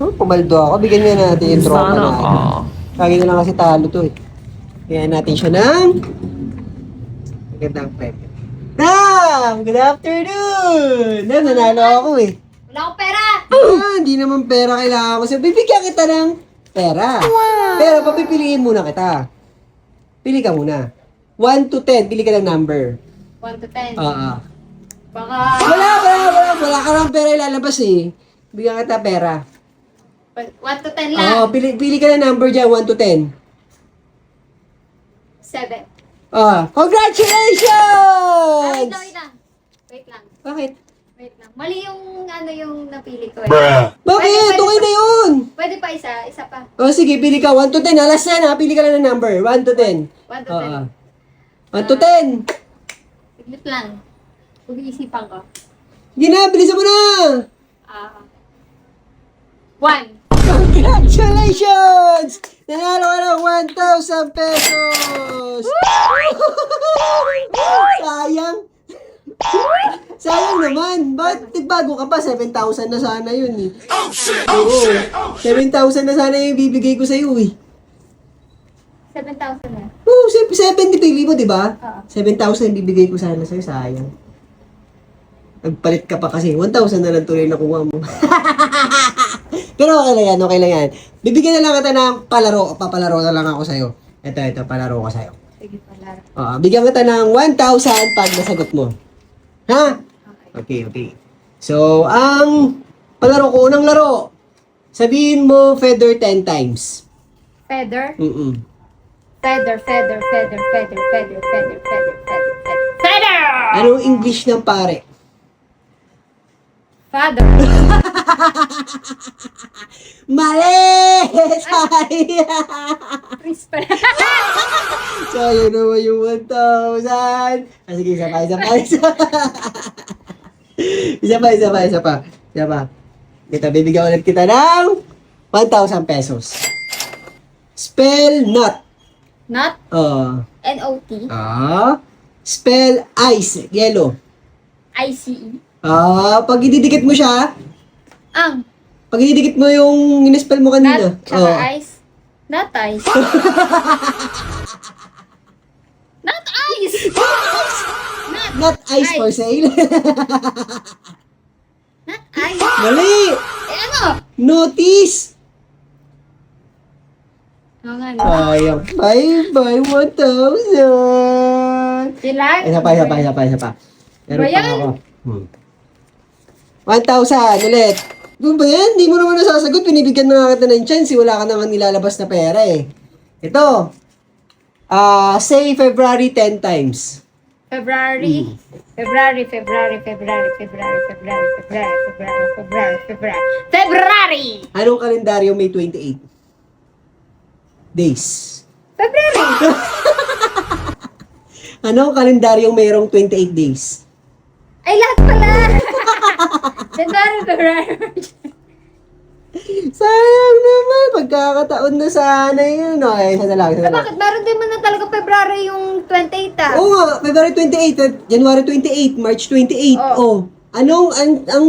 Oh, pumaldo ako. Bigyan nga natin yung tropa Sana natin. all. Lagi na lang kasi talo to eh. Kaya natin siya ng magandang premyo. Good afternoon! Nanalo ako eh. Wala akong pera! Hindi naman pera kailangan ko. Bibigyan kita ng pera. Pero papipiliin muna kita. Pili ka muna. 1 to 10, pili ka ng number. 1 to 10. Oo. Baka Wala ka ng pera ilalabas eh. Bigyan kita pera. 1 to 10 lang. Oo, pili ka ng number dyan, 1 to 10. 7. Congratulations! Wait lang. Wait lang. Bakit? Wait lang. Mali yung yung napili ko eh. Bakit? Pwede Okay na yun. Pwede pa isa. Isa pa. Sige, pili ka. 1 to 10. Alas na ha. Pili ka lang ng number. 1 to 10. 1 to 10. 1 to 10. Siglit lang. Pag-iisipan ko. Hindi na, bilisan mo na. 1. Congratulations! Nanalo ka ng 1,000 pesos! Sayang. Sayang naman. Bakit bago ka pa? 7,000 na sana yun eh. Oo. 7,000 na sana yung bibigay ko sa'yo eh. 7,000 na. Oo, 70 pili mo, di ba? Oo. 7,000 yung bibigay ko sana sa'yo. Sayang. Nagpalit ka pa kasi. 1,000 na lang tuloy nakuha mo. Pero okay lang yan, okay lang yan. Bibigyan na lang kita ng palaro. Papalaro na lang ako sa'yo. Ito, palaro ko sa'yo. Sige pala. Bigyan kita ng 1,000 pag nasagot mo. Ha? Okay. Okay. So, ang palaro ko, unang laro. Sabihin mo, feather 10 times. Feather. Mm-mm. Feather. Feather. Feather. Feather. Feather. Feather. Feather. Feather. Feather. Feather! Anong English ng pare? Father. Mali! Sayang! Chris pala. So, yun naman yung 1,000. Sige, isa pa. Ito, bibigyan ulit kita ng 1,000 pesos. Spell not. Not. N-O-T. Spell ice, yellow. I-C-E. Pag ididikit mo siya, Ang. pag ididikit mo yung in-spell mo kanina. Not. Tsaka ice. Not ice. Not ice. Not ice for sale. Not ice. Mali! Ano? Notice! Oo nga. Sayang. Bye-bye, 1,000! Sila? Isa pa. Meron Ba pa yan? ako. 1,000 ulit. Ano ba yan? Di mo naman nasasagot. Pinibigyan na nga kita ng chance. Wala ka naman nilalabas na pera eh. Ito. Say February 10 times. February. February. February. February. February. February. February. February. February. February. February! Anong kalendaryo may 28 days? February! Anong kalendaryong mayroong 28 days? Ay, lahat pala! February. February. Sayang naman. Magkakataon na sana yun. Okay, isa na lang. Bakit? Meron din mo na talaga February yung 28 ah. Oo nga, February 28, January 28, March 28. Oh. Anong ang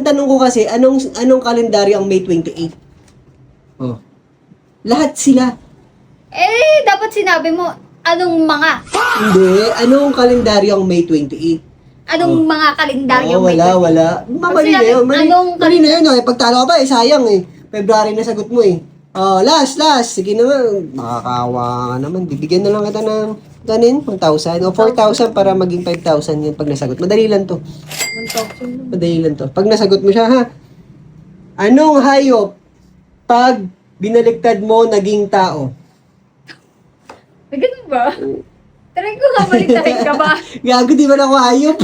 tanong ko kasi, anong kalendaryo ang May 28? Oh. Lahat sila. Eh, dapat sinabi mo, anong mga? Hindi, anong kalendaryo ang May 28? Anong mga kalendaryo may Wala. Mali na sinabi, yun. Mali anong na yun. Pagtalo ka pa sayang eh. February na sagot mo eh. Last. Sige naman. Makakawa ka naman. Bibigyan na lang kita ng 1,000 o 4,000 para maging 5,000 yan pag nasagot. Madali lang to. 1,000. Madali lang to. Pag nasagot mo siya, ha? Anong hayop pag binaliktad mo naging tao? May ganun ba? Try ko nga, baliktarin ka ba? Gago, di ba na ako hayop?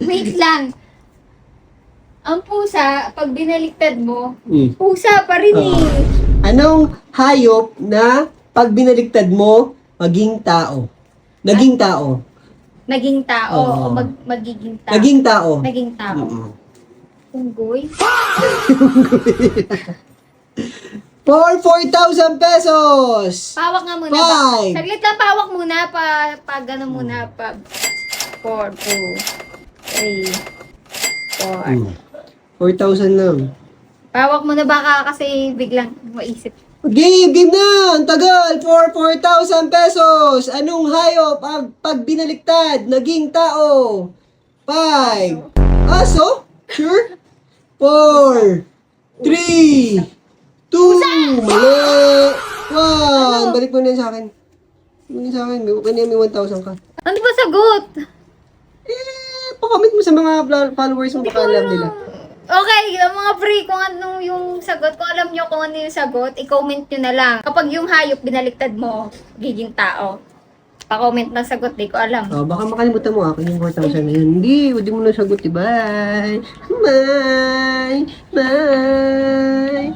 Wait lang. Ang pusa, pag binaliktad mo, Mm. pusa pa rin eh. Anong hayop na pag binaliktad mo, maging tao? Naging tao. Naging tao Oo. o magiging tao. Naging tao. Naging tao. Mm-mm. Unggoy? For 4,000 pesos! Pawak nga muna. Five. Saglit lang, pawak muna. Gano'n muna. 4, 2, 3, 4. 4,000 lang. Pawak mo na baka kasi biglang maisip. Game na! Ang tagal! For 4,000 pesos! Anong hayop ang pag binaliktad naging tao? 5. Aso? Sure? 4. 3. 2. Mali! 1. Balik mo na yan sa akin. Balik mo na sa akin. May 1,000 ka. Ano ba sagot? Pa-comment mo sa mga followers mo baka alam nila. Okay, yung mga pre, kung ano yung sagot, kung alam nyo kung ano yung sagot, i-comment nyo na lang. Kapag yung hayop binaliktad mo, giging tao. Pa-comment ng sagot, di ko alam. Oh, baka makalimutan mo akin yung 4,000 na yun. Hindi mo na sagot. Bye! Bye! Bye!